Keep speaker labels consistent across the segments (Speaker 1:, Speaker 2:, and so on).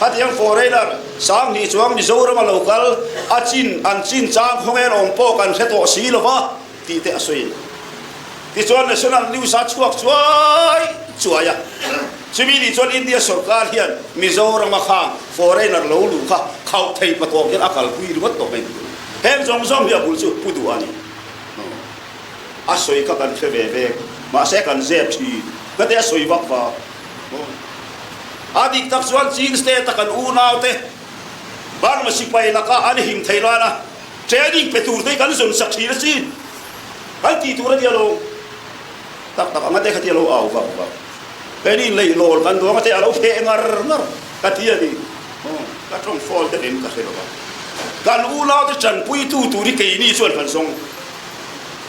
Speaker 1: Pathian foreigner sang ni chuang ni zoram local achin an chin chang khongel om po kan seto silova ti te asoi ti chuan national news a chuak chuaya chimi ni chuan India sarkar hian Mizoram kha foreigner lo lu kha khau thei patok hian akal pui ruat to ben hem zom ya bul chu pudu ani asoi ka kan kheve ma se kan zep chi ka te asoi wak wa adik tak chuan chin ste takan unau te ban ma sipai laka ani him theilana training petur te kan zon sakhi la chin kan ti tur dia lo tak amate khatia lo au wa cái này lol kan do ngate alo phe ngar ka tia ni ka trong fall te den ka khelo kan u lao te chan pui tu ri ke ni chuan kan song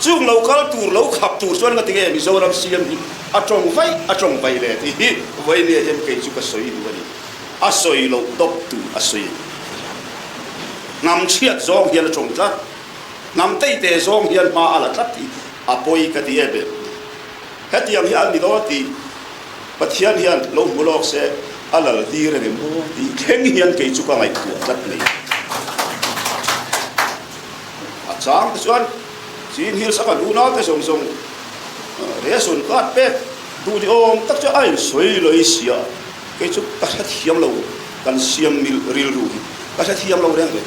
Speaker 1: chung local tur lo khap tur chuan ngate ge mi zoram siam ni a trong vai le ti vai ne hem ke chu ka soi du ni a soi lo dop tu a soi nam chiat zong hian trong ta nam te zong hian ma ala tlat ti a poi ka ti ebe hetiam hian mi do ti Pathian hian lo mulok se laltir re mo ti kheng hian ke chu ka ngai khu tat nei a chang chuan chin hil saka lu na te song re sun kat pe tu di om tak cha ai soi loi sia ke chu ka thiam lo kan siam mil ril ru ka thiam lo reng le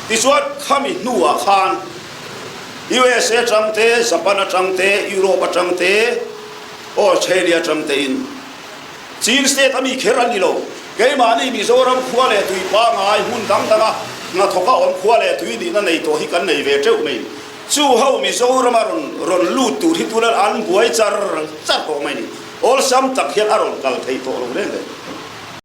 Speaker 1: ti chuan khami nuwa khan USA chamte Japan chamte Europe chamte Australia chamtein Chin state ami kheran ni lo ke mani Mizoram khwale tui pa ngai hun dang danga na thoka on khwale tui ni na nei to hi kan nei ve treu mai chu ho Mizoram ron lu tu hi tu an buai char ko mai ni all sam tak hian aron kal thei to lo le